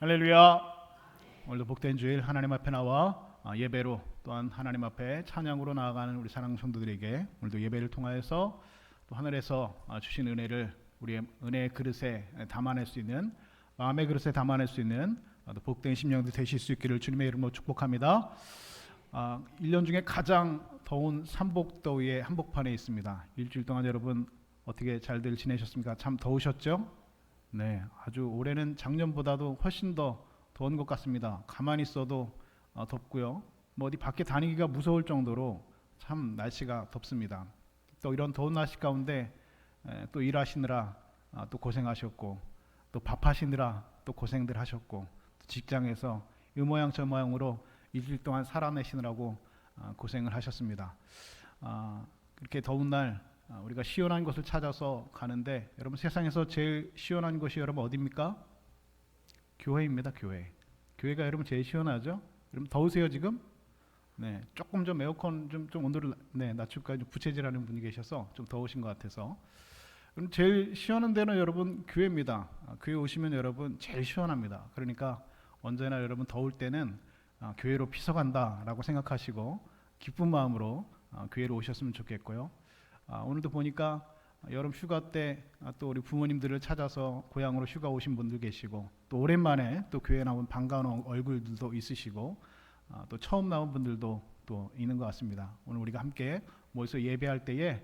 할렐루야. 오늘도 복된 주일 하나님 앞에 나와 예배로 또한 하나님 앞에 찬양으로 나아가는 우리 사랑하는 성도들에게 오늘도 예배를 통하여서 또 하늘에서 주신 은혜를 우리의 은혜의 그릇에 담아낼 수 있는, 마음의 그릇에 담아낼 수 있는 또 복된 심령들 되실 수 있기를 주님의 이름으로 축복합니다. 1년 중에 가장 더운 삼복더위의 한복판에 있습니다. 일주일 동안 여러분 어떻게 잘들 지내셨습니까? 참 더우셨죠? 네, 아주 올해는 작년보다도 훨씬 더 더운 것 같습니다. 가만히 있어도 덥고요. 뭐 어디 밖에 다니기가 무서울 정도로 참 날씨가 덥습니다. 또 이런 더운 날씨 가운데 또 일하시느라 또 고생하셨고, 또 밥하시느라 또 고생들 하셨고, 또 직장에서 이 모양 저 모양으로 일주일 동안 살아내시느라고 고생을 하셨습니다. 그렇게 더운 날 우리가 시원한 곳을 찾아서 가는데, 여러분 세상에서 제일 시원한 곳이 여러분 어디입니까? 교회입니다. 교회가 여러분 제일 시원하죠? 여러분 더우세요 지금? 네, 조금 좀 에어컨 좀 온도를 낮출까요? 좀 부채질하는 분이 계셔서 좀 더우신 것 같아서. 그럼 제일 시원한 데는 여러분 교회입니다. 교회 오시면 여러분 제일 시원합니다. 그러니까 언제나 여러분 더울 때는 교회로 피서간다라고 생각하시고 기쁜 마음으로 교회로 오셨으면 좋겠고요. 오늘도 보니까 여름 휴가 때 또 우리 부모님들을 찾아서 고향으로 휴가 오신 분들 계시고, 또 오랜만에 또 교회 나온 반가운 얼굴들도 있으시고, 또 처음 나온 분들도 또 있는 것 같습니다. 오늘 우리가 함께 모여서 예배할 때에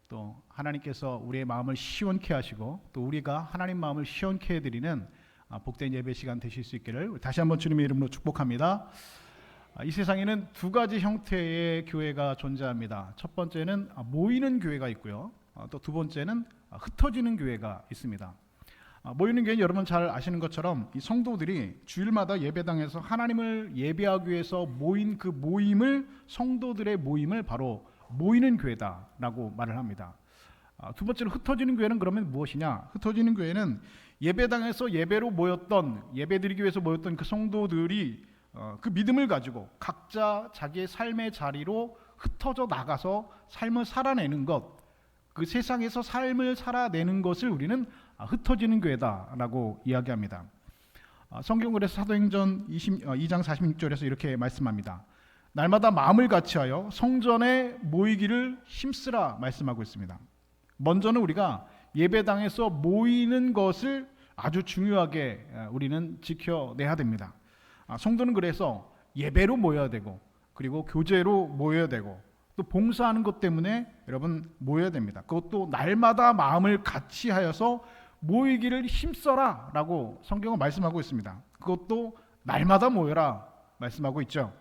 또 하나님께서 우리의 마음을 시원케 하시고 또 우리가 하나님 마음을 시원케 해드리는 복된 예배 시간 되실 수 있기를 다시 한번 주님의 이름으로 축복합니다. 이 세상에는 두 가지 형태의 교회가 존재합니다. 첫 번째는 모이는 교회가 있고요. 또 두 번째는 흩어지는 교회가 있습니다. 모이는 교회는 여러분 잘 아시는 것처럼 이 성도들이 주일마다 예배당에서 하나님을 예배하기 위해서 모인 그 모임을, 성도들의 모임을 바로 모이는 교회다라고 말을 합니다. 두 번째로 흩어지는 교회는 그러면 무엇이냐? 흩어지는 교회는 예배당에서 예배로 모였던, 예배드리기 위해서 모였던 그 성도들이 그 믿음을 가지고 각자 자기의 삶의 자리로 흩어져 나가서 삶을 살아내는 것, 그 세상에서 삶을 살아내는 것을 우리는 흩어지는 교회다라고 이야기합니다. 성경은 그래서 사도행전 2장 46절에서 이렇게 말씀합니다. 날마다 마음을 같이하여 성전에 모이기를 힘쓰라 말씀하고 있습니다. 먼저는 우리가 예배당에서 모이는 것을 아주 중요하게 우리는 지켜내야 됩니다. 성도는 그래서 예배로 모여야 되고, 그리고 교제로 모여야 되고, 또 봉사하는 것 때문에 여러분 모여야 됩니다. 그것도 날마다 마음을 같이 하여서 모이기를 힘써라 라고 성경은 말씀하고 있습니다. 그것도 날마다 모여라 말씀하고 있죠.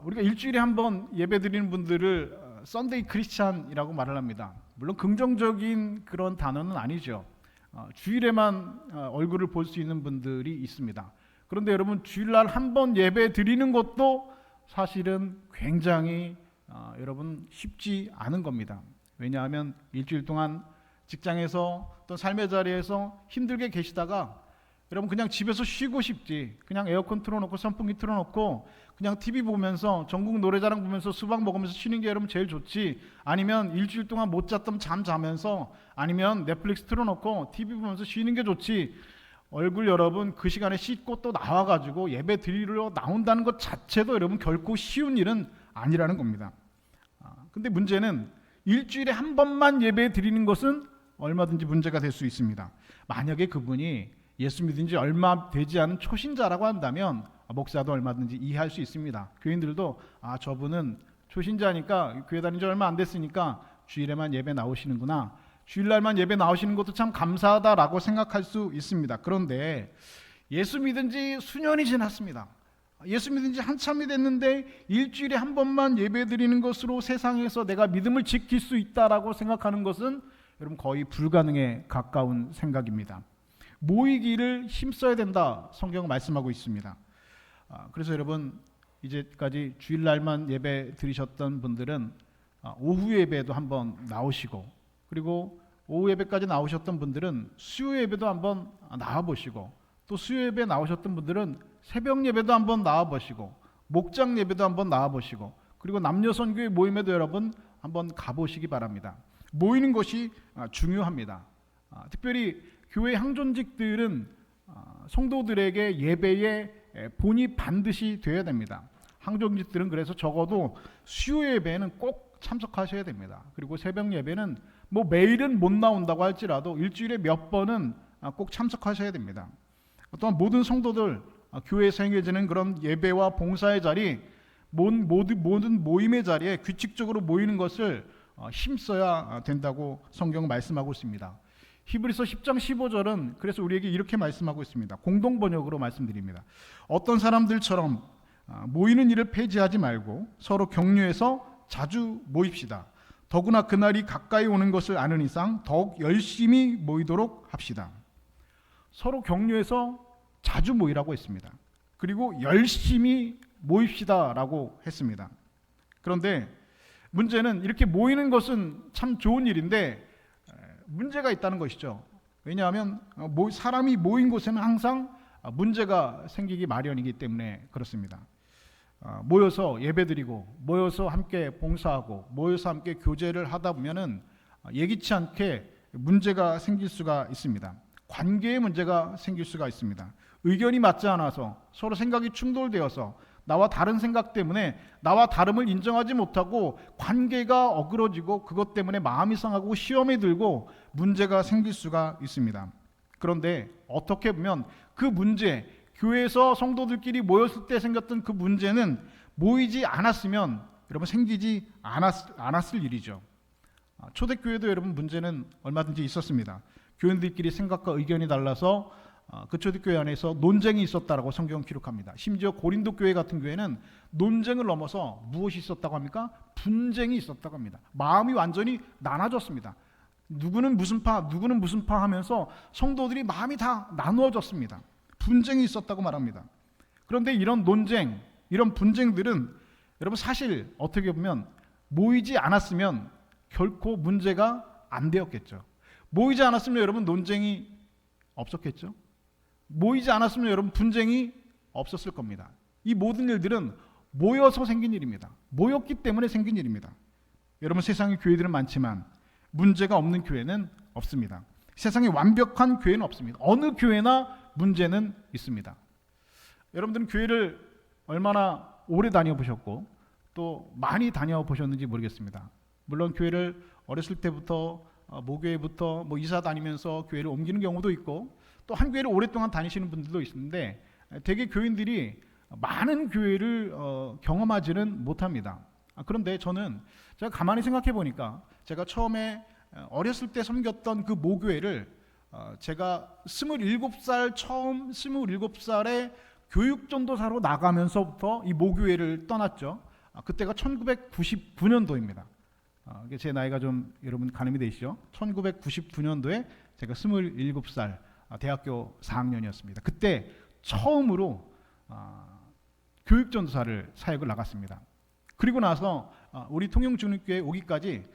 우리가 일주일에 한 번 예배 드리는 분들을 썬데이 크리스찬이라고 말을 합니다. 물론 긍정적인 그런 단어는 아니죠. 주일에만 얼굴을 볼 수 있는 분들이 있습니다. 그런데 여러분 주일날 한 번 예배 드리는 것도 사실은 굉장히 여러분 쉽지 않은 겁니다. 왜냐하면 일주일 동안 직장에서 또 삶의 자리에서 힘들게 계시다가 여러분 그냥 집에서 쉬고 싶지, 그냥 에어컨 틀어놓고 선풍기 틀어놓고 그냥 TV 보면서 전국 노래자랑 보면서 수박 먹으면서 쉬는 게 여러분 제일 좋지, 아니면 일주일 동안 못 잤던 잠 자면서, 아니면 넷플릭스 틀어놓고 TV 보면서 쉬는 게 좋지, 얼굴 여러분 그 시간에 씻고 또 나와가지고 예배 드리러 나온다는 것 자체도 여러분 결코 쉬운 일은 아니라는 겁니다. 근데 문제는 일주일에 한 번만 예배 드리는 것은 얼마든지 문제가 될 수 있습니다. 만약에 그분이 예수 믿은 지 얼마 되지 않은 초신자라고 한다면 목사도 얼마든지 이해할 수 있습니다. 교인들도 저분은 초신자니까 교회 다닌 지 얼마 안 됐으니까 주일에만 예배 나오시는구나, 주일날만 예배 나오시는 것도 참 감사하다라고 생각할 수 있습니다. 그런데 예수 믿은 지 수년이 지났습니다. 예수 믿은 지 한참이 됐는데 일주일에 한 번만 예배 드리는 것으로 세상에서 내가 믿음을 지킬 수 있다라고 생각하는 것은 여러분 거의 불가능에 가까운 생각입니다. 모이기를 힘써야 된다 성경은 말씀하고 있습니다. 그래서 여러분 이제까지 주일날만 예배 드리셨던 분들은 오후 예배도 한번 나오시고, 그리고 오후 예배까지 나오셨던 분들은 수요 예배도 한번 나와보시고, 또 수요 예배 나오셨던 분들은 새벽 예배도 한번 나와보시고, 목장 예배도 한번 나와보시고, 그리고 남녀 선교회 모임에도 여러분 한번 가보시기 바랍니다. 모이는 것이 중요합니다. 특별히 교회 항존직들은 성도들에게 예배의 본이 반드시 되어야 됩니다. 항종직들은 그래서 적어도 수요 예배는 꼭 참석하셔야 됩니다. 그리고 새벽 예배는 뭐 매일은 못 나온다고 할지라도 일주일에 몇 번은 꼭 참석하셔야 됩니다. 또한 모든 성도들 교회에서 행해지는 그런 예배와 봉사의 자리, 모든 모임의 자리에 규칙적으로 모이는 것을 힘써야 된다고 성경은 말씀하고 있습니다. 히브리서 10장 15절은 그래서 우리에게 이렇게 말씀하고 있습니다. 공동 번역으로 말씀드립니다. 어떤 사람들처럼 모이는 일을 폐지하지 말고 서로 격려해서 자주 모입시다. 더구나 그날이 가까이 오는 것을 아는 이상 더욱 열심히 모이도록 합시다. 서로 격려해서 자주 모이라고 했습니다. 그리고 열심히 모입시다라고 했습니다. 그런데 문제는 이렇게 모이는 것은 참 좋은 일인데 문제가 있다는 것이죠. 왜냐하면 사람이 모인 곳에는 항상 문제가 생기기 마련이기 때문에 그렇습니다. 모여서 예배드리고 모여서 함께 봉사하고 모여서 함께 교제를 하다 보면은 예기치 않게 문제가 생길 수가 있습니다. 관계에 문제가 생길 수가 있습니다. 의견이 맞지 않아서 서로 생각이 충돌되어서 나와 다른 생각 때문에 나와 다름을 인정하지 못하고 관계가 어그러지고 그것 때문에 마음이 상하고 시험에 들고 문제가 생길 수가 있습니다. 그런데 어떻게 보면 그 문제, 교회에서 성도들끼리 모였을 때 생겼던 그 문제는 모이지 않았으면 여러분 생기지 않았을 일이죠. 초대교회도 여러분 문제는 얼마든지 있었습니다. 교인들끼리 생각과 의견이 달라서 그 초대교회 안에서 논쟁이 있었다라고 성경은 기록합니다. 심지어 고린도 교회 같은 교회는 논쟁을 넘어서 무엇이 있었다고 합니까? 분쟁이 있었다고 합니다. 마음이 완전히 나눠졌습니다. 누구는 무슨 파, 누구는 무슨 파 하면서 성도들이 마음이 다 나누어졌습니다. 분쟁이 있었다고 말합니다. 그런데 이런 논쟁, 이런 분쟁들은 여러분 사실 어떻게 보면 모이지 않았으면 결코 문제가 안 되었겠죠. 모이지 않았으면 여러분 논쟁이 없었겠죠. 모이지 않았으면 여러분 분쟁이 없었을 겁니다. 이 모든 일들은 모여서 생긴 일입니다. 모였기 때문에 생긴 일입니다. 여러분 세상에 교회들은 많지만 문제가 없는 교회는 없습니다. 세상에 완벽한 교회는 없습니다. 어느 교회나 문제는 있습니다. 여러분들은 교회를 얼마나 오래 다녀보셨고 또 많이 다녀보셨는지 모르겠습니다. 물론 교회를 어렸을 때부터 모교회부터 이사 다니면서 교회를 옮기는 경우도 있고 또 한 교회를 오랫동안 다니시는 분들도 있는데 대개 교인들이 많은 교회를 경험하지는 못합니다. 그런데 저는 제가 가만히 생각해 보니까 제가 처음에 어렸을 때 섬겼던 그 모교회를 제가 27살에 교육전도사로 나가면서부터 이 모교회를 떠났죠. 그때가 1999년도입니다. 제 나이가 좀 여러분 가늠이 되시죠? 1999년도에 제가 27살 대학교 4학년이었습니다. 그때 처음으로 교육전도사를 사역을 나갔습니다. 그리고 나서 우리 통영중립교회 오기까지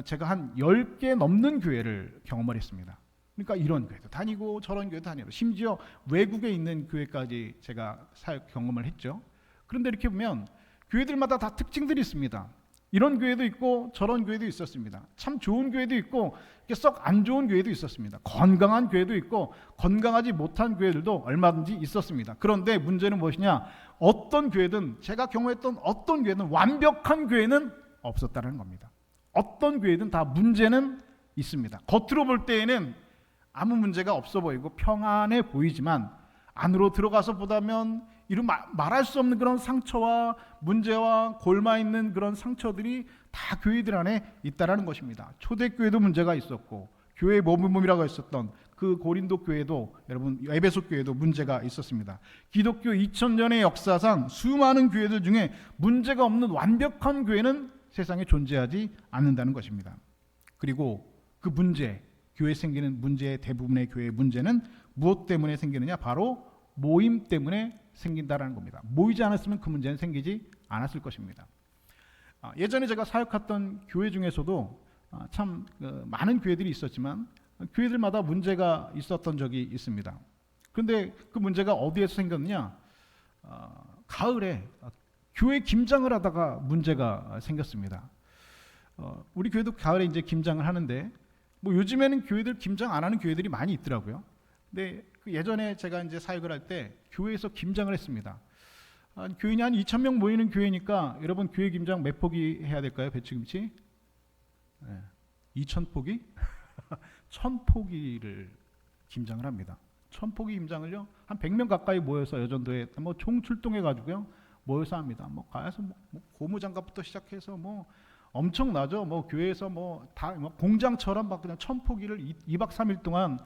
제가 한 10개 넘는 교회를 경험을 했습니다. 그러니까 이런 교회도 다니고 저런 교회도 다니고 심지어 외국에 있는 교회까지 제가 사역 경험을 했죠. 그런데 이렇게 보면 교회들마다 다 특징들이 있습니다. 이런 교회도 있고 저런 교회도 있었습니다. 참 좋은 교회도 있고 썩 안 좋은 교회도 있었습니다. 건강한 교회도 있고 건강하지 못한 교회들도 얼마든지 있었습니다. 그런데 문제는 무엇이냐? 어떤 교회든 제가 경험했던 어떤 교회든 완벽한 교회는 없었다는 겁니다. 어떤 교회든 다 문제는 있습니다. 겉으로 볼 때에는 아무 문제가 없어 보이고 평안해 보이지만 안으로 들어가서 보다면 이루 말할 수 없는 그런 상처와 문제와 골마 있는 그런 상처들이 다 교회들 안에 있다라는 것입니다. 초대교회도 문제가 있었고 교회의 모범이라고 했었던 그 고린도 교회도 여러분 에베소 교회도 문제가 있었습니다. 기독교 2000년의 역사상 수많은 교회들 중에 문제가 없는 완벽한 교회는 세상에 존재하지 않는다는 것입니다. 그리고 그 문제, 교회에 생기는 문제의 대부분의 교회의 문제는 무엇 때문에 생기느냐? 바로 모임 때문에 생긴다라는 겁니다. 모이지 않았으면 그 문제는 생기지 않았을 것입니다. 예전에 제가 사역했던 교회 중에서도 참 많은 교회들이 있었지만 교회들마다 문제가 있었던 적이 있습니다. 그런데 그 문제가 어디에서 생겼느냐? 가을에 교회 김장을 하다가 문제가 생겼습니다. 우리 교회도 가을에 이제 김장을 하는데 요즘에는 교회들 김장 안 하는 교회들이 많이 있더라고요. 근데 그 예전에 제가 이제 사역을 할 때 교회에서 김장을 했습니다. 교인이 한 2,000명 모이는 교회니까 여러분 교회 김장 몇 포기 해야 될까요? 배추김치? 2,000포기? 1,000포기를 김장을 합니다. 1,000포기 김장을요 한 100명 가까이 모여서 여전도에 뭐 총출동해 가지고요 모여서 합니다. 뭐 가서 뭐 고무장갑부터 시작해서 뭐 엄청나죠. 뭐 교회에서 뭐 다 공장처럼 막 그냥 1,000포기를 2박 3일 동안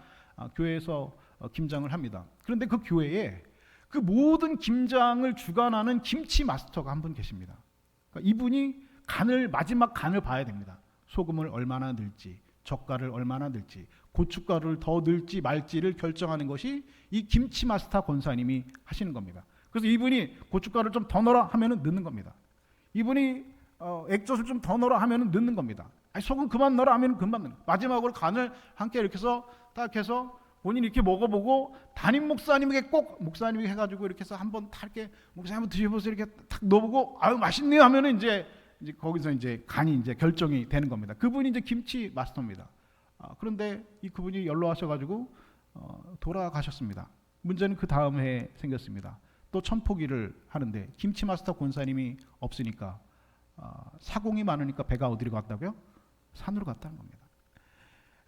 교회에서 김장을 합니다. 그런데 그 교회에 그 모든 김장을 주관하는 김치 마스터가 한 분 계십니다. 그러니까 이분이 마지막 간을 봐야 됩니다. 소금을 얼마나 넣을지, 젓갈을 얼마나 넣을지, 고춧가루를 더 넣을지 말지를 결정하는 것이 이 김치 마스터 권사님이 하시는 겁니다. 그래서 이분이 고춧가루를 좀 더 넣어라 하면은 넣는 겁니다. 이분이 액젓을 좀 더 넣어라 하면은 넣는 겁니다. 아니, 소금 그만 넣어라 하면은 그만 넣는. 마지막으로 간을 함께 이렇게 해서 딱 해서 본인이 이렇게 먹어보고 담임 목사님에게 꼭 목사님이 해가지고 이렇게 해서 한번 다 이렇게 목사님 한번 드셔보세요 이렇게 탁 넣어보고 아유 맛있네요 하면은 이제 거기서 이제 간이 이제 결정이 되는 겁니다. 그분이 이제 김치 마스터입니다. 그런데 그분이 연로하셔가지고 돌아가셨습니다. 문제는 그 다음 해에 생겼습니다. 또 1,000포기를 하는데 김치 마스터 권사님이 없으니까 사공이 많으니까 배가 어디로 갔다고요? 산으로 갔다는 겁니다.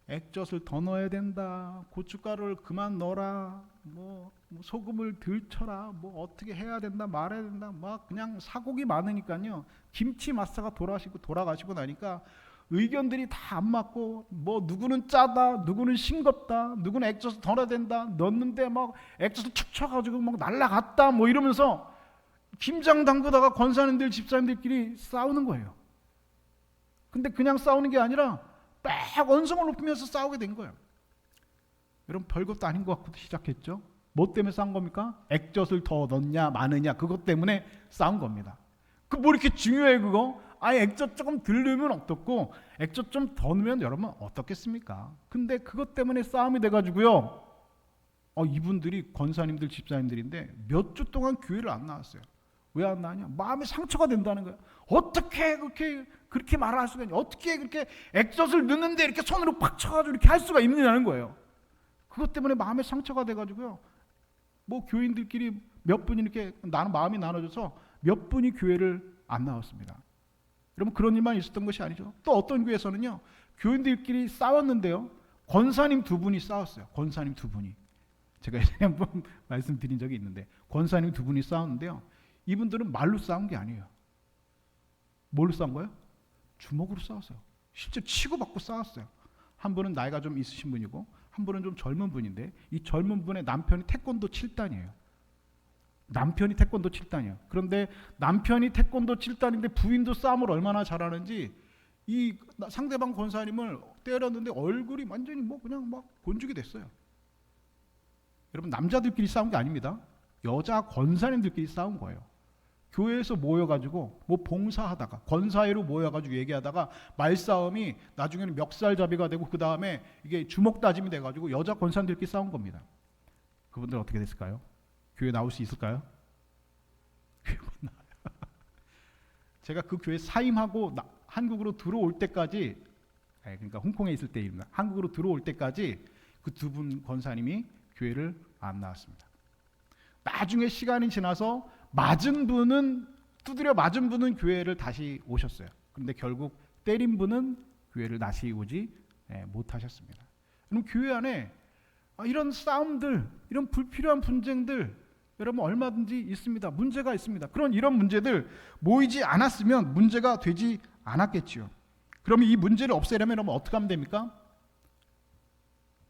액젓을 더 넣어야 된다. 고춧가루를 그만 넣어라. 뭐 소금을 덜 쳐라. 뭐 어떻게 해야 된다. 말해야 된다. 막 그냥 사곡이 많으니까요. 김치 마스터가 돌아가시고 나니까 의견들이 다 안 맞고 뭐 누구는 짜다. 누구는 싱겁다. 누구는 액젓을 더 넣어야 된다. 넣었는데 막 액젓을 툭 쳐가지고 막 날라갔다. 뭐 이러면서 김장 담그다가 권사님들 집사님들끼리 싸우는 거예요. 근데 그냥 싸우는 게 아니라 막 언성을 높이면서 싸우게 된 거예요. 여러분 별것도 아닌 것 같고 시작했죠. 뭐 때문에 싸운 겁니까? 액젓을 더 넣냐 마느냐 그것 때문에 싸운 겁니다. 그 뭐 이렇게 중요해 그거? 아예 액젓 조금 덜 넣으면 어떻고 액젓 좀 더 넣으면 여러분 어떻겠습니까? 근데 그것 때문에 싸움이 돼가지고요. 이분들이 권사님들 집사님들인데 몇 주 동안 교회를 안 나왔어요. 왜 안 나왔냐? 마음에 상처가 된다는 거예요. 어떻게 그렇게 말할 수가 있냐? 어떻게 그렇게 액젓을 넣는데 이렇게 손으로 팍 쳐가지고 이렇게 할 수가 있느냐는 거예요. 그것 때문에 마음에 상처가 돼가지고요. 뭐 교인들끼리 몇 분이 이렇게 마음이 나눠져서 몇 분이 교회를 안 나왔습니다. 여러분 그런 일만 있었던 것이 아니죠. 또 어떤 교회에서는요. 교인들끼리 싸웠는데요. 권사님 2분이 싸웠어요. 권사님 2분이. 제가 예전에 한번 말씀드린 적이 있는데 권사님 2분이 싸웠는데요. 이분들은 말로 싸운 게 아니에요. 뭘로 싸운 거예요? 주먹으로 싸웠어요. 실제 치고받고 싸웠어요. 한 분은 나이가 좀 있으신 분이고 한 분은 좀 젊은 분인데 이 젊은 분의 남편이 태권도 7단이에요. 남편이 태권도 7단이에요. 그런데 남편이 태권도 7단인데 부인도 싸움을 얼마나 잘하는지 이 상대방 권사님을 때렸는데 얼굴이 완전히 뭐 그냥 막 곤죽이 됐어요. 여러분 남자들끼리 싸운 게 아닙니다. 여자 권사님들끼리 싸운 거예요. 교회에서 모여가지고 뭐 봉사하다가 권사회로 모여가지고 얘기하다가 말싸움이 나중에는 멱살잡이가 되고 그 다음에 이게 주먹다짐이 돼가지고 여자 권사님들끼리 싸운 겁니다. 그분들 어떻게 됐을까요? 교회 나올 수 있을까요? 교회 못 나와요. 제가 그 교회 사임하고 한국으로 들어올 때까지, 그러니까 홍콩에 있을 때입니다. 한국으로 들어올 때까지 그 2분 권사님이 교회를 안 나왔습니다. 나중에 시간이 지나서 두드려 맞은 분은 교회를 다시 오셨어요. 그런데 결국 때린 분은 교회를 다시 오지 못하셨습니다. 그럼 교회 안에 이런 싸움들, 이런 불필요한 분쟁들 여러분 얼마든지 있습니다. 문제가 있습니다. 이런 문제들 모이지 않았으면 문제가 되지 않았겠지요. 그러면 이 문제를 없애려면 여러분 어떻게 하면 됩니까?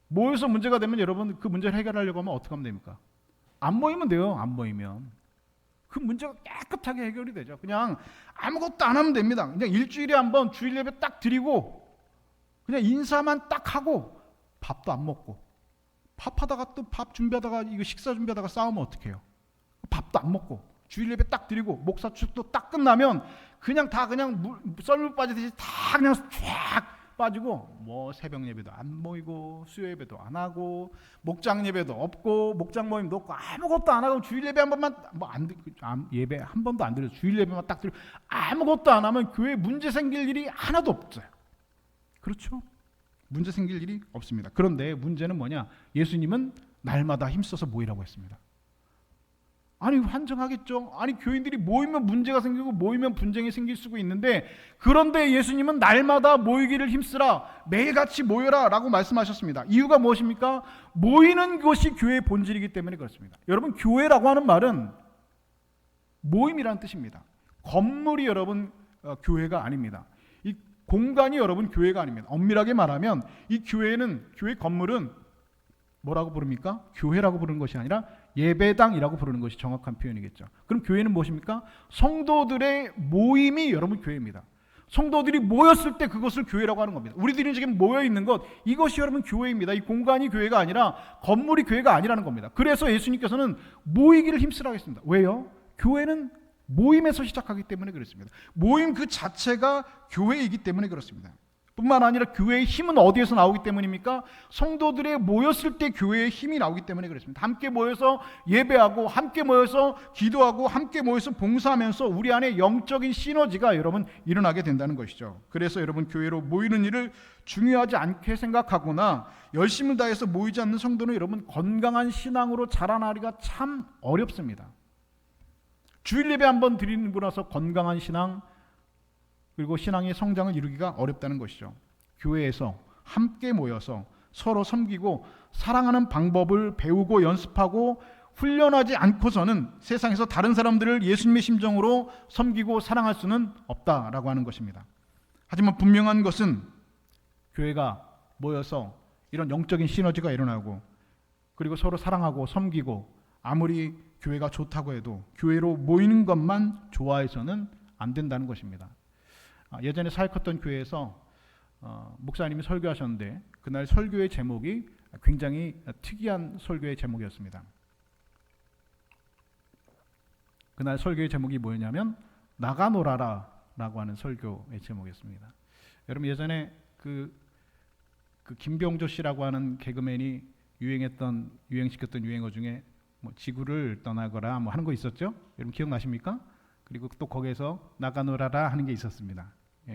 모여서 문제가 되면 여러분 그 문제를 해결하려고 하면 어떻게 하면 됩니까? 안 모이면 돼요. 안 모이면 그 문제가 깨끗하게 해결이 되죠. 그냥 아무것도 안 하면 됩니다. 그냥 일주일에 한번 주일 예배 딱 드리고 그냥 인사만 딱 하고 밥도 안 먹고 밥하다가 또 밥 준비하다가 이거 식사 준비하다가 싸우면 어떡해요? 밥도 안 먹고 주일 예배 딱 드리고 목사 축도 딱 끝나면 그냥 다 그냥 썰물 빠지듯이 다 그냥 쫙 빠지고 뭐 새벽 예배도 안 모이고 수요 예배도 안 하고 목장 예배도 없고 목장 모임도 없고 아무것도 안 하고 주일 예배 한 번만 예배 한 번도 안 드려서 주일 예배만 딱 드리고 아무것도 안 하면 교회에 문제 생길 일이 하나도 없어요. 그렇죠? 문제 생길 일이 없습니다. 그런데 문제는 뭐냐? 예수님은 날마다 힘써서 모이라고 했습니다. 아니 환정하겠죠. 아니 교인들이 모이면 문제가 생기고 모이면 분쟁이 생길 수가 있는데, 그런데 예수님은 날마다 모이기를 힘쓰라, 매일같이 모여라 라고 말씀하셨습니다. 이유가 무엇입니까? 모이는 것이 교회의 본질이기 때문에 그렇습니다. 여러분, 교회라고 하는 말은 모임이라는 뜻입니다. 건물이 여러분 교회가 아닙니다. 이 공간이 여러분 교회가 아닙니다. 엄밀하게 말하면 이 교회 건물은 뭐라고 부릅니까? 교회라고 부르는 것이 아니라 예배당이라고 부르는 것이 정확한 표현이겠죠. 그럼 교회는 무엇입니까? 성도들의 모임이 여러분 교회입니다. 성도들이 모였을 때 그것을 교회라고 하는 겁니다. 우리들이 지금 모여 있는 것, 이것이 여러분 교회입니다. 이 공간이 교회가 아니라 건물이 교회가 아니라는 겁니다. 그래서 예수님께서는 모이기를 힘쓰라고 했습니다. 왜요? 교회는 모임에서 시작하기 때문에 그렇습니다. 모임 그 자체가 교회이기 때문에 그렇습니다. 뿐만 아니라 교회의 힘은 어디에서 나오기 때문입니까? 성도들이 모였을 때 교회의 힘이 나오기 때문에 그렇습니다. 함께 모여서 예배하고, 함께 모여서 기도하고, 함께 모여서 봉사하면서 우리 안에 영적인 시너지가 여러분 일어나게 된다는 것이죠. 그래서 여러분, 교회로 모이는 일을 중요하지 않게 생각하거나 열심을 다해서 모이지 않는 성도는 여러분 건강한 신앙으로 자라나기가 참 어렵습니다. 주일 예배 한번 드리고 나서 건강한 신앙, 그리고 신앙의 성장을 이루기가 어렵다는 것이죠. 교회에서 함께 모여서 서로 섬기고 사랑하는 방법을 배우고 연습하고 훈련하지 않고서는 세상에서 다른 사람들을 예수님의 심정으로 섬기고 사랑할 수는 없다라고 하는 것입니다. 하지만 분명한 것은 교회가 모여서 이런 영적인 시너지가 일어나고, 그리고 서로 사랑하고 섬기고, 아무리 교회가 좋다고 해도 교회로 모이는 것만 좋아해서는 안 된다는 것입니다. 예전에 사역했던 교회에서 목사님이 설교하셨는데, 그날 설교의 제목이 굉장히 특이한 설교의 제목이었습니다. 그날 설교의 제목이 뭐였냐면 나가 놀아라 라고 하는 설교의 제목이었습니다. 여러분, 예전에 그 김병조 씨라고 하는 개그맨이 유행시켰던 유행어 중에 뭐 지구를 떠나거라 뭐 하는 거 있었죠? 여러분 기억나십니까? 그리고 또 거기에서 나가 놀아라 하는 게 있었습니다.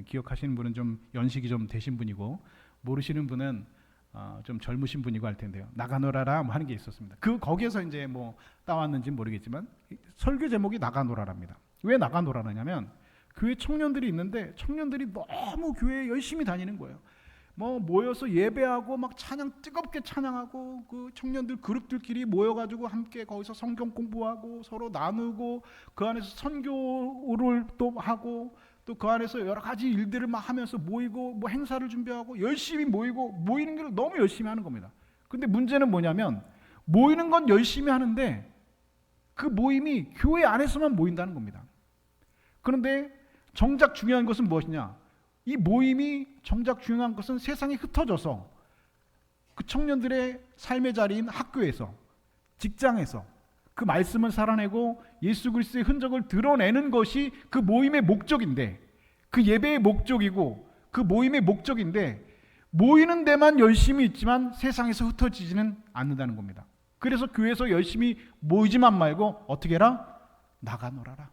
기억하시는 분은 좀 연식이 좀 되신 분이고, 모르시는 분은 좀 젊으신 분이고 할 텐데요. 나가 놀아라 뭐 하는 게 있었습니다. 거기에서 이제 뭐 따왔는지 모르겠지만 설교 제목이 나가 놀아라입니다. 왜 나가 놀아라냐면, 교회 청년들이 있는데 청년들이 너무 교회에 열심히 다니는 거예요. 뭐 모여서 예배하고 막 찬양 뜨겁게 찬양하고, 그 청년들 그룹들끼리 모여가지고 함께 거기서 성경 공부하고 서로 나누고, 그 안에서 선교를 또 하고, 또 그 안에서 여러 가지 일들을 막 하면서 모이고, 뭐 행사를 준비하고 열심히 모이고, 모이는 걸 너무 열심히 하는 겁니다. 근데 문제는 뭐냐면, 모이는 건 열심히 하는데 그 모임이 교회 안에서만 모인다는 겁니다. 그런데 정작 중요한 것은 무엇이냐? 이 모임이 정작 중요한 것은 세상에 흩어져서 그 청년들의 삶의 자리인 학교에서, 직장에서 그 말씀을 살아내고 예수 그리스도의 흔적을 드러내는 것이 그 모임의 목적인데, 그 예배의 목적이고 그 모임의 목적인데, 모이는 데만 열심히 있지만 세상에서 흩어지지는 않는다는 겁니다. 그래서 교회에서 열심히 모이지만 말고 어떻게 해라? 나가 놀아라.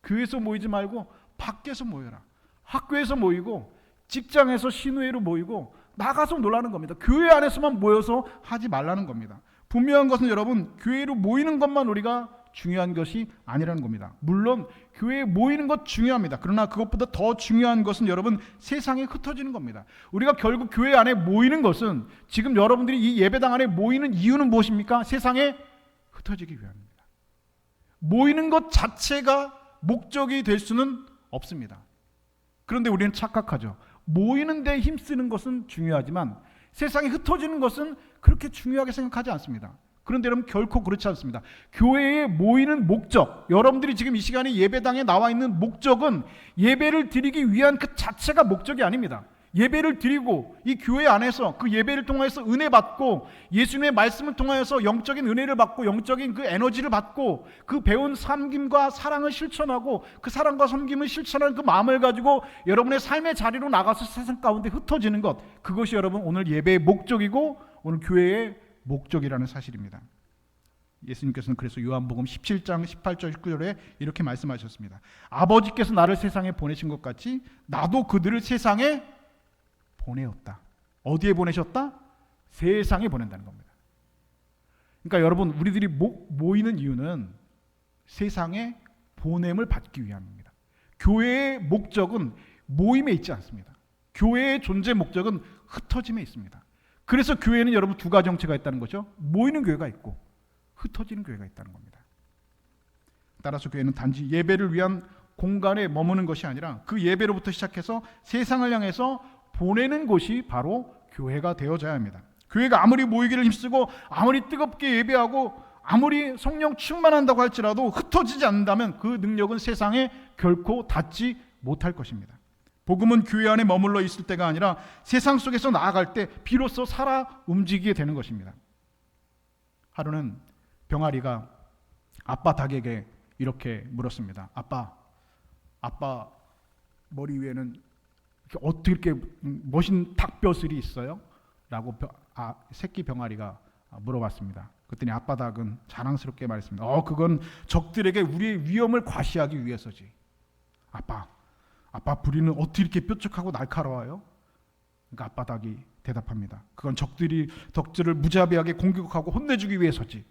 교회에서 모이지 말고 밖에서 모여라. 학교에서 모이고 직장에서 신우회로 모이고 나가서 놀라는 겁니다. 교회 안에서만 모여서 하지 말라는 겁니다. 분명한 것은 여러분, 교회로 모이는 것만 우리가 중요한 것이 아니라는 겁니다. 물론 교회에 모이는 것 중요합니다. 그러나 그것보다 더 중요한 것은 여러분, 세상에 흩어지는 겁니다. 우리가 결국 교회 안에 모이는 것은, 지금 여러분들이 이 예배당 안에 모이는 이유는 무엇입니까? 세상에 흩어지기 위함입니다. 모이는 것 자체가 목적이 될 수는 없습니다. 그런데 우리는 착각하죠. 모이는 데 힘쓰는 것은 중요하지만 세상에 흩어지는 것은 그렇게 중요하게 생각하지 않습니다. 그런데 여러분, 결코 그렇지 않습니다. 교회에 모이는 목적, 여러분들이 지금 이 시간에 예배당에 나와 있는 목적은 예배를 드리기 위한 그 자체가 목적이 아닙니다. 예배를 드리고 이 교회 안에서 그 예배를 통해서 은혜 받고, 예수님의 말씀을 통해서 영적인 은혜를 받고 영적인 그 에너지를 받고, 그 배운 섬김과 사랑을 실천하고, 그 사랑과 섬김을 실천하는 그 마음을 가지고 여러분의 삶의 자리로 나가서 세상 가운데 흩어지는 것, 그것이 여러분 오늘 예배의 목적이고 오늘 교회의 목적이라는 사실입니다. 예수님께서는 그래서 요한복음 17장 18절 19절에 이렇게 말씀하셨습니다. 아버지께서 나를 세상에 보내신 것 같이 나도 그들을 세상에 보내었다. 어디에 보내셨다? 세상에 보낸다는 겁니다. 그러니까 여러분, 우리들이 모이는 이유는 세상에 보냄을 받기 위함입니다. 교회의 목적은 모임에 있지 않습니다. 교회의 존재 목적은 흩어짐에 있습니다. 그래서 교회는 여러분 두 가지 형체가 있다는 거죠. 모이는 교회가 있고 흩어지는 교회가 있다는 겁니다. 따라서 교회는 단지 예배를 위한 공간에 머무는 것이 아니라 그 예배로부터 시작해서 세상을 향해서 보내는 곳이 바로 교회가 되어져야 합니다. 교회가 아무리 모이기를 힘쓰고 아무리 뜨겁게 예배하고 아무리 성령 충만한다고 할지라도 흩어지지 않는다면 그 능력은 세상에 결코 닿지 못할 것입니다. 복음은 교회 안에 머물러 있을 때가 아니라 세상 속에서 나아갈 때 비로소 살아 움직이게 되는 것입니다. 하루는 병아리가 아빠 닭에게 이렇게 물었습니다. 아빠 머리 위에는 어떻게 이렇게 멋진 닭뼈슬이 있어요? 라고 새끼 병아리가 물어봤습니다. 그랬더니 아빠 닭은 자랑스럽게 말했습니다. 그건 적들에게 우리의 위험을 과시하기 위해서지. 아빠 부리는 어떻게 이렇게 뾰족하고 날카로워요? 그러니까 아빠 닭이 대답합니다. 그건 덕들을 무자비하게 공격하고 혼내주기 위해서지.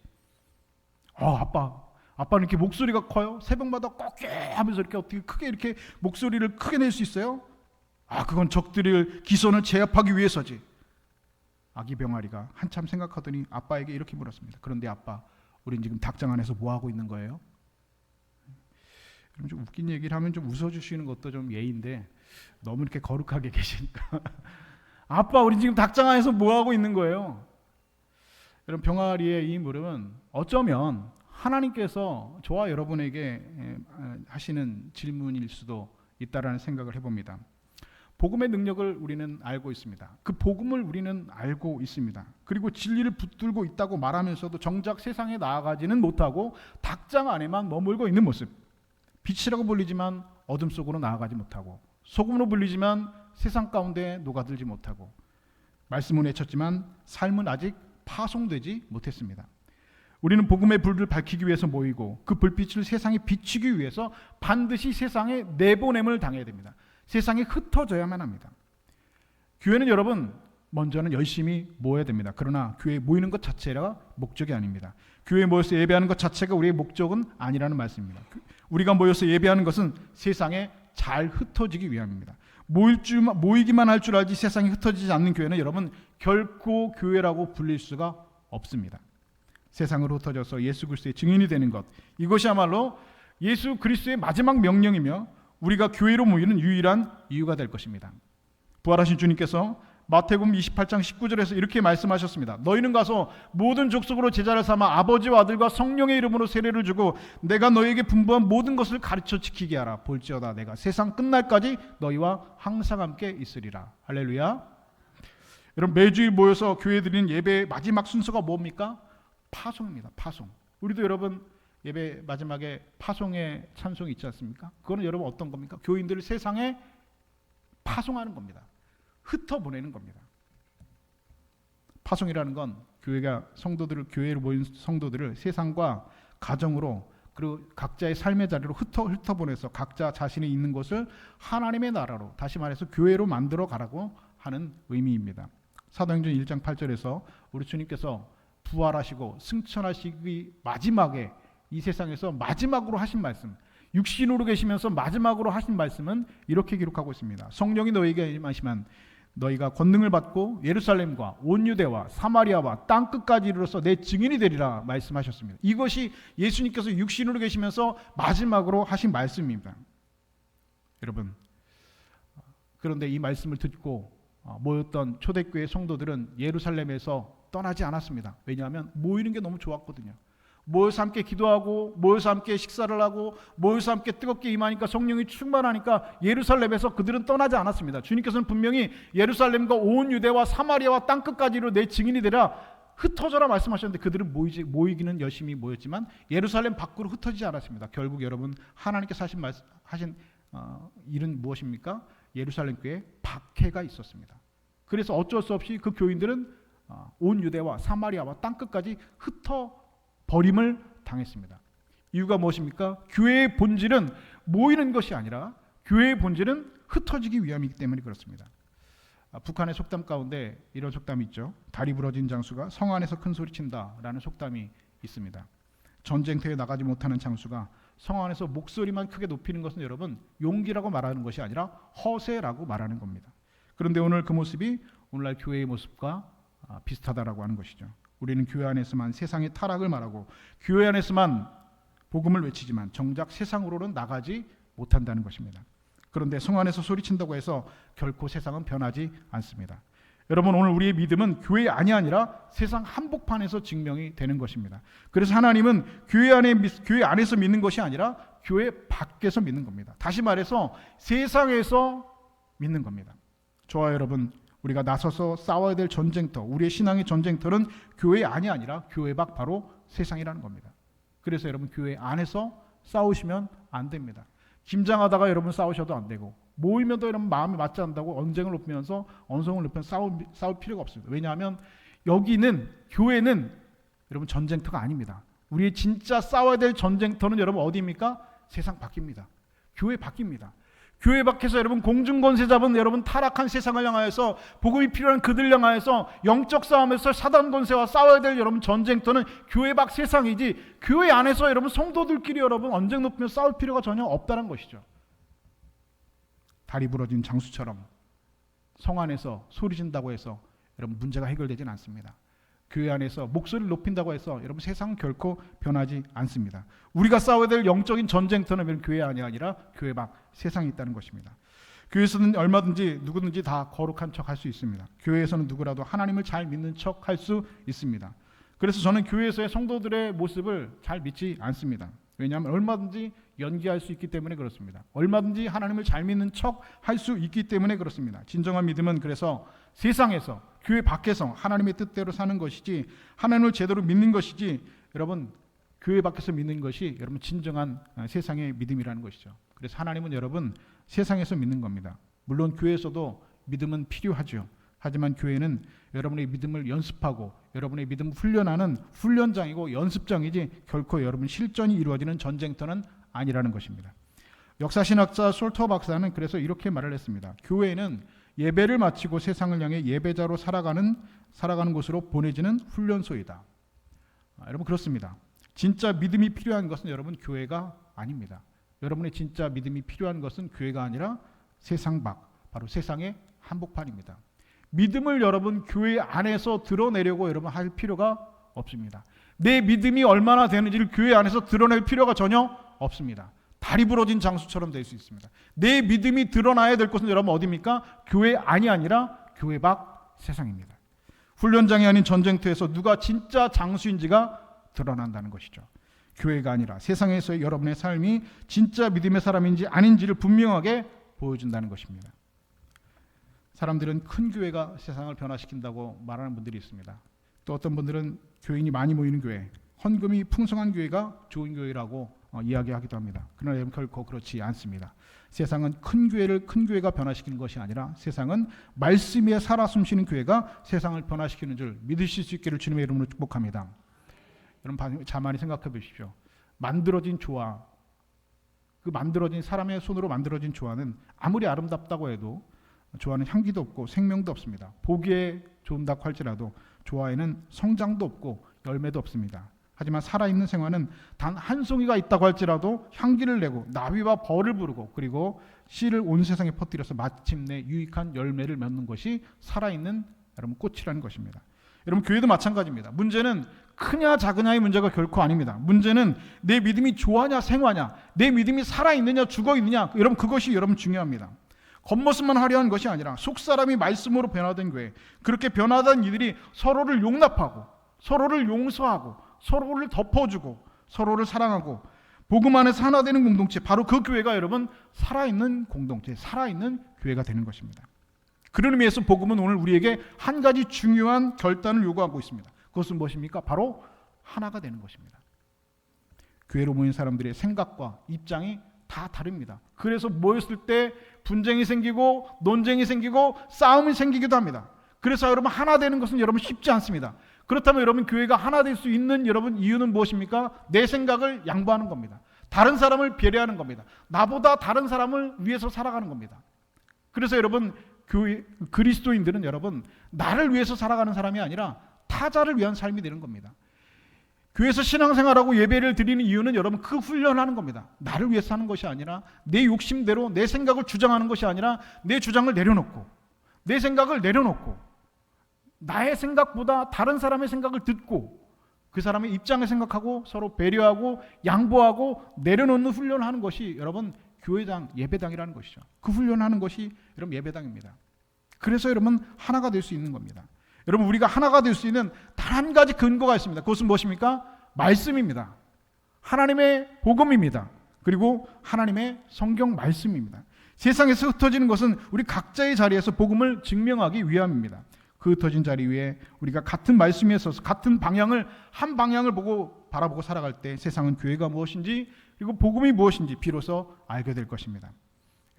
아빠는 이렇게 목소리가 커요? 새벽마다 꺾게 하면서 이렇게 어떻게 크게 이렇게 목소리를 크게 낼 수 있어요? 그건 적들을 기선을 제압하기 위해서지. 아기 병아리가 한참 생각하더니 아빠에게 이렇게 물었습니다. 그런데 아빠, 우린 지금 닭장 안에서 뭐 하고 있는 거예요? 좀 웃긴 얘기를 하면 좀 웃어주시는 것도 좀 예인데 너무 이렇게 거룩하게 계시니까 아빠, 우린 지금 닭장 안에서 뭐 하고 있는 거예요? 여러분, 병아리의 이 물음은 어쩌면 하나님께서 저와 여러분에게 하시는 질문일 수도 있다라는 생각을 해봅니다. 복음의 능력을 우리는 알고 있습니다. 그 복음을 우리는 알고 있습니다. 그리고 진리를 붙들고 있다고 말하면서도 정작 세상에 나아가지는 못하고 닭장 안에만 머물고 있는 모습. 빛이라고 불리지만 어둠 속으로 나아가지 못하고, 소금으로 불리지만 세상 가운데 녹아들지 못하고, 말씀은 외쳤지만 삶은 아직 파송되지 못했습니다. 우리는 복음의 불을 밝히기 위해서 모이고 그 불빛을 세상에 비추기 위해서 반드시 세상에 내보냄을 당해야 됩니다. 세상에 흩어져야만 합니다. 교회는 여러분, 먼저는 열심히 모여야 됩니다. 그러나 교회에 모이는 것 자체가 목적이 아닙니다. 교회에 모여서 예배하는 것 자체가 우리의 목적은 아니라는 말씀입니다. 우리가 모여서 예배하는 것은 세상에 잘 흩어지기 위함입니다. 모이기만 할 줄 알지 세상에 흩어지지 않는 교회는 여러분 결코 교회라고 불릴 수가 없습니다. 세상으로 흩어져서 예수 그리스도의 증인이 되는 것, 이것이야말로 예수 그리스도의 마지막 명령이며 우리가 교회로 모이는 유일한 이유가 될 것입니다. 부활하신 주님께서 마태복음 28장 19절에서 이렇게 말씀하셨습니다. 너희는 가서 모든 족속으로 제자를 삼아 아버지와 아들과 성령의 이름으로 세례를 주고 내가 너희에게 분부한 모든 것을 가르쳐 지키게 하라. 볼지어다 내가 세상 끝날까지 너희와 항상 함께 있으리라. 할렐루야. 여러분, 매주일 모여서 교회 드리는 예배의 마지막 순서가 뭡니까? 파송입니다. 파송. 우리도 여러분 예배 마지막에 파송의 찬송이 있지 않습니까? 그거는 여러분 어떤 겁니까? 교인들을 세상에 파송하는 겁니다. 흩어보내는 겁니다. 파송이라는 건 교회로 모인 성도들을 세상과 가정으로 그리고 각자의 삶의 자리로 흩어보내서 각자 자신이 있는 곳을 하나님의 나라로, 다시 말해서 교회로 만들어 가라고 하는 의미입니다. 사도행전 1장 8절에서 우리 주님께서 부활하시고 승천하시기 마지막에 이 세상에서 마지막으로 하신 말씀, 육신으로 계시면서 마지막으로 하신 말씀은 이렇게 기록하고 있습니다. 성령이 너희에게 임하시면 너희가 권능을 받고 예루살렘과 온 유대와 사마리아와 땅 끝까지 이르러서 내 증인이 되리라 말씀하셨습니다. 이것이 예수님께서 육신으로 계시면서 마지막으로 하신 말씀입니다. 여러분, 그런데 이 말씀을 듣고 모였던 초대교회 성도들은 예루살렘에서 떠나지 않았습니다. 왜냐하면 모이는 게 너무 좋았거든요. 모여서 함께 기도하고 모여서 함께 식사를 하고 모여서 함께 뜨겁게 임하니까 성령이 충만하니까 예루살렘에서 그들은 떠나지 않았습니다. 주님께서는 분명히 예루살렘과 온 유대와 사마리아와 땅끝까지로 내 증인이 되라 흩어져라 말씀하셨는데 그들은 모이기는 열심히 모였지만 예루살렘 밖으로 흩어지지 않았습니다. 결국 여러분, 하나님께서 하신 일은 무엇입니까? 예루살렘 교회에 박해가 있었습니다. 그래서 어쩔 수 없이 그 교인들은 온 유대와 사마리아와 땅끝까지 버림을 당했습니다. 이유가 무엇입니까? 교회의 본질은 모이는 것이 아니라 교회의 본질은 흩어지기 위함이기 때문에 그렇습니다. 북한의 속담 가운데 이런 속담이 있죠. 다리 부러진 장수가 성 안에서 큰 소리 친다라는 속담이 있습니다. 전쟁터에 나가지 못하는 장수가 성 안에서 목소리만 크게 높이는 것은 여러분 용기라고 말하는 것이 아니라 허세라고 말하는 겁니다. 그런데 오늘 그 모습이 오늘날 교회의 모습과 비슷하다라고 하는 것이죠. 우리는 교회 안에서만 세상의 타락을 말하고 교회 안에서만 복음을 외치지만 정작 세상으로는 나가지 못한다는 것입니다. 그런데 성 안에서 소리친다고 해서 결코 세상은 변하지 않습니다. 여러분, 오늘 우리의 믿음은 교회 안이 아니라 세상 한복판에서 증명이 되는 것입니다. 그래서 하나님은 교회 안에서 믿는 것이 아니라 교회 밖에서 믿는 겁니다. 다시 말해서 세상에서 믿는 겁니다. 저와 여러분, 우리가 나서서 싸워야 될 전쟁터, 우리의 신앙의 전쟁터는 교회 안이 아니라 교회 밖, 바로 세상이라는 겁니다. 그래서 여러분, 교회 안에서 싸우시면 안 됩니다. 김장하다가 여러분 싸우셔도 안 되고, 모이면도 여러분 마음이 맞지 않는다고 언성을 높이면서 싸울 필요가 없습니다. 왜냐하면 여기는, 교회는 여러분 전쟁터가 아닙니다. 우리의 진짜 싸워야 될 전쟁터는 여러분 어디입니까? 세상 밖입니다. 교회 밖입니다. 교회 밖에서 여러분 공중권세 잡은 여러분 타락한 세상을 향하여서 복음이 필요한 그들 향하여서 영적 싸움에서 사단 권세와 싸워야 될 여러분 전쟁터는 교회 밖 세상이지, 교회 안에서 여러분 성도들끼리 여러분 언쟁 높이며 싸울 필요가 전혀 없다는 것이죠. 다리 부러진 장수처럼 성 안에서 소리 진다고 해서 여러분 문제가 해결되지는 않습니다. 교회 안에서 목소리를 높인다고 해서 여러분 세상은 결코 변하지 않습니다. 우리가 싸워야 될 영적인 전쟁터는 교회 안이 아니라 교회 밖 세상이 있다는 것입니다. 교회에서는 얼마든지 누구든지 다 거룩한 척 할 수 있습니다. 교회에서는 누구라도 하나님을 잘 믿는 척 할 수 있습니다. 그래서 저는 교회에서의 성도들의 모습을 잘 믿지 않습니다. 왜냐하면 얼마든지 연기할 수 있기 때문에 그렇습니다. 얼마든지 하나님을 잘 믿는 척 할 수 있기 때문에 그렇습니다. 진정한 믿음은 그래서 세상에서, 교회 밖에서 하나님의 뜻대로 사는 것이지, 하나님을 제대로 믿는 것이지, 여러분 교회 밖에서 믿는 것이 여러분 진정한 세상의 믿음이라는 것이죠. 그래서 하나님은 여러분 세상에서 믿는 겁니다. 물론 교회에서도 믿음은 필요하죠. 하지만 교회는 여러분의 믿음을 연습하고 여러분의 믿음을 훈련하는 훈련장이고 연습장이지 결코 여러분 실전이 이루어지는 전쟁터는 아니라는 것입니다. 역사신학자 솔터 박사는 그래서 이렇게 말을 했습니다. 교회는 예배를 마치고 세상을 향해 예배자로 살아가는 곳으로 보내지는 훈련소이다. 여러분 그렇습니다. 진짜 믿음이 필요한 것은 여러분 교회가 아닙니다. 여러분의 진짜 믿음이 필요한 것은 교회가 아니라 세상 밖, 바로 세상의 한복판입니다. 믿음을 여러분 교회 안에서 드러내려고 여러분 할 필요가 없습니다. 내 믿음이 얼마나 되는지를 교회 안에서 드러낼 필요가 전혀 없습니다. 다리 부러진 장수처럼 될 수 있습니다. 내 믿음이 드러나야 될 곳은 여러분 어디입니까? 교회 안이 아니라 교회 밖 세상입니다. 훈련장이 아닌 전쟁터에서 누가 진짜 장수인지가 드러난다는 것이죠. 교회가 아니라 세상에서의 여러분의 삶이 진짜 믿음의 사람인지 아닌지를 분명하게 보여준다는 것입니다. 사람들은 큰 교회가 세상을 변화시킨다고 말하는 분들이 있습니다. 또 어떤 분들은 교인이 많이 모이는 교회, 헌금이 풍성한 교회가 좋은 교회라고 이야기하기도 합니다. 그러나 결코 그렇지 않습니다. 세상은 큰 교회가 변화시키는 것이 아니라 세상은 말씀에 살아 숨쉬는 교회가 세상을 변화시키는 줄 믿으실 수 있기를 주님의 이름으로 축복합니다. 여러분 자만히 생각해 보십시오. 만들어진 조화, 그 만들어진 사람의 손으로 만들어진 조화는 아무리 아름답다고 해도 조화는 향기도 없고 생명도 없습니다. 보기에 좋은다고 할지라도 조화에는 성장도 없고 열매도 없습니다. 하지만 살아있는 생화는 단 한 송이가 있다고 할지라도 향기를 내고 나비와 벌을 부르고 그리고 씨를 온 세상에 퍼뜨려서 마침내 유익한 열매를 맺는 것이 살아있는 여러분 꽃이라는 것입니다. 여러분 교회도 마찬가지입니다. 문제는 크냐 작으냐의 문제가 결코 아닙니다. 문제는 내 믿음이 조화냐 생화냐, 내 믿음이 살아있느냐 죽어있느냐, 여러분 그것이 여러분 중요합니다. 겉모습만 화려한 것이 아니라 속사람이 말씀으로 변화된 교회, 그렇게 변화된 이들이 서로를 용납하고 서로를 용서하고 서로를 덮어주고 서로를 사랑하고 복음 안에서 하나 되는 공동체, 바로 그 교회가 여러분 살아있는 공동체, 살아있는 교회가 되는 것입니다. 그런 의미에서 복음은 오늘 우리에게 한 가지 중요한 결단을 요구하고 있습니다. 그것은 무엇입니까? 바로 하나가 되는 것입니다. 교회로 모인 사람들의 생각과 입장이 다 다릅니다. 그래서 모였을 때 분쟁이 생기고 논쟁이 생기고 싸움이 생기기도 합니다. 그래서 여러분 하나 되는 것은 여러분 쉽지 않습니다. 그렇다면 여러분 교회가 하나 될 수 있는 여러분 이유는 무엇입니까? 내 생각을 양보하는 겁니다. 다른 사람을 배려하는 겁니다. 나보다 다른 사람을 위해서 살아가는 겁니다. 그래서 여러분 교회 그리스도인들은 여러분 나를 위해서 살아가는 사람이 아니라 타자를 위한 삶이 되는 겁니다. 교회에서 신앙생활하고 예배를 드리는 이유는 여러분 그 훈련하는 겁니다. 나를 위해서 하는 것이 아니라 내 욕심대로 내 생각을 주장하는 것이 아니라 내 주장을 내려놓고 내 생각을 내려놓고 나의 생각보다 다른 사람의 생각을 듣고 그 사람의 입장을 생각하고 서로 배려하고 양보하고 내려놓는 훈련을 하는 것이 여러분 교회당, 예배당이라는 것이죠. 그 훈련하는 것이 여러분 예배당입니다. 그래서 여러분 하나가 될 수 있는 겁니다. 여러분 우리가 하나가 될 수 있는 단 한 가지 근거가 있습니다. 그것은 무엇입니까? 말씀입니다. 하나님의 복음입니다. 그리고 하나님의 성경 말씀입니다. 세상에서 흩어지는 것은 우리 각자의 자리에서 복음을 증명하기 위함입니다. 그 흩어진 자리 위에 우리가 같은 말씀에 서서 같은 방향을 한 방향을 보고 바라보고 살아갈 때 세상은 교회가 무엇인지 그리고 복음이 무엇인지 비로소 알게 될 것입니다.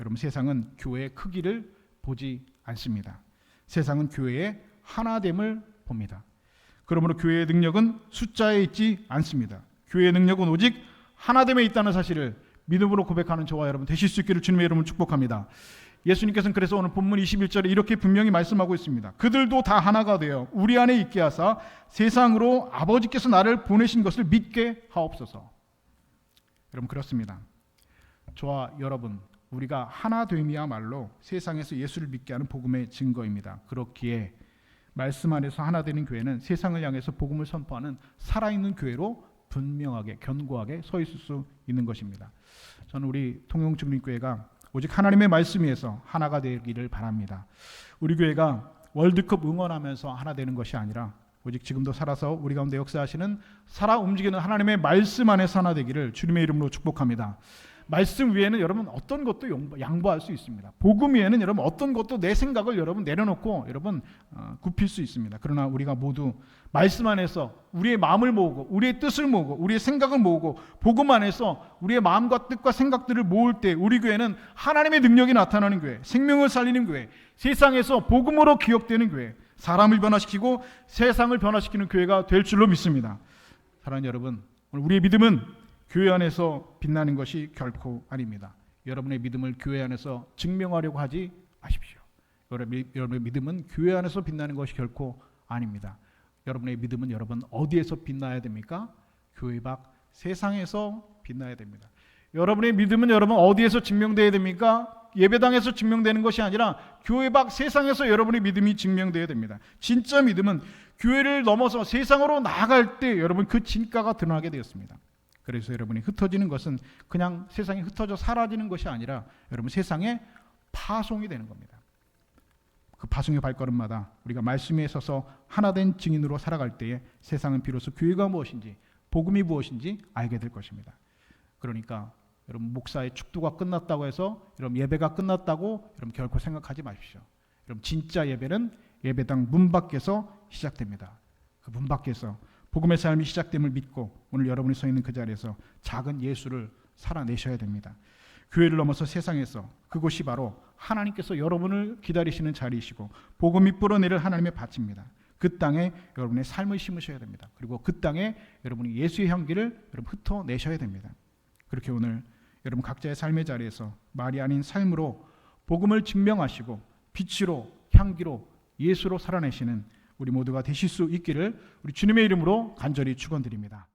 여러분 세상은 교회의 크기를 보지 않습니다. 세상은 교회의 하나됨을 봅니다. 그러므로 교회의 능력은 숫자에 있지 않습니다. 교회의 능력은 오직 하나됨에 있다는 사실을 믿음으로 고백하는 저와 여러분 되실 수 있기를 주님의 이름으로 축복합니다. 예수님께서는 그래서 오늘 본문 21절에 이렇게 분명히 말씀하고 있습니다. 그들도 다 하나가 되어 우리 안에 있게 하사 세상으로 아버지께서 나를 보내신 것을 믿게 하옵소서. 여러분 그렇습니다. 저와 여러분 우리가 하나됨이야말로 세상에서 예수를 믿게 하는 복음의 증거입니다. 그렇기에 말씀 안에서 하나 되는 교회는 세상을 향해서 복음을 선포하는 살아있는 교회로 분명하게 견고하게 서 있을 수 있는 것입니다. 저는 우리 통영중립교회가 오직 하나님의 말씀 위에서 하나가 되기를 바랍니다. 우리 교회가 월드컵 응원하면서 하나 되는 것이 아니라 오직 지금도 살아서 우리 가운데 역사하시는 살아 움직이는 하나님의 말씀 안에서 하나 되기를 주님의 이름으로 축복합니다. 말씀 위에는 여러분 어떤 것도 양보할 수 있습니다. 복음 위에는 여러분 어떤 것도 내 생각을 여러분 내려놓고 여러분 굽힐 수 있습니다. 그러나 우리가 모두 말씀 안에서 우리의 마음을 모으고 우리의 뜻을 모으고 우리의 생각을 모으고 복음 안에서 우리의 마음과 뜻과 생각들을 모을 때 우리 교회는 하나님의 능력이 나타나는 교회, 생명을 살리는 교회, 세상에서 복음으로 기억되는 교회, 사람을 변화시키고 세상을 변화시키는 교회가 될 줄로 믿습니다. 사랑하는 여러분, 오늘 우리의 믿음은 교회 안에서 빛나는 것이 결코 아닙니다. 여러분의 믿음을 교회 안에서 증명하려고 하지 마십시오. 여러분의 믿음은 교회 안에서 빛나는 것이 결코 아닙니다. 여러분의 믿음은 여러분 어디에서 빛나야 됩니까? 교회 밖 세상에서 빛나야 됩니다. 여러분의 믿음은 여러분 어디에서 증명되어야 됩니까? 예배당에서 증명되는 것이 아니라 교회 밖 세상에서 여러분의 믿음이 증명되어야 됩니다. 진짜 믿음은 교회를 넘어서 세상으로 나아갈 때 여러분 그 진가가 드러나게 되었습니다. 그래서 여러분이 흩어지는 것은 그냥 세상에 흩어져 사라지는 것이 아니라 여러분 세상에 파송이 되는 겁니다. 그 파송의 발걸음마다 우리가 말씀에 서서 하나된 증인으로 살아갈 때에 세상은 비로소 교회가 무엇인지 복음이 무엇인지 알게 될 것입니다. 그러니까 여러분 목사의 축도가 끝났다고 해서 여러분 예배가 끝났다고 여러분 결코 생각하지 마십시오. 여러분 진짜 예배는 예배당 문 밖에서 시작됩니다. 그 문 밖에서 복음의 삶이 시작됨을 믿고 오늘 여러분이 서 있는 그 자리에서 작은 예수를 살아내셔야 됩니다. 교회를 넘어서 세상에서 그곳이 바로 하나님께서 여러분을 기다리시는 자리이시고 복음이 뿌러내릴 하나님의 밭입니다. 그 땅에 여러분의 삶을 심으셔야 됩니다. 그리고 그 땅에 여러분이 예수의 향기를 여러분 흩어내셔야 됩니다. 그렇게 오늘 여러분 각자의 삶의 자리에서 말이 아닌 삶으로 복음을 증명하시고 빛으로 향기로 예수로 살아내시는 우리 모두가 되실 수 있기를 우리 주님의 이름으로 간절히 축원드립니다.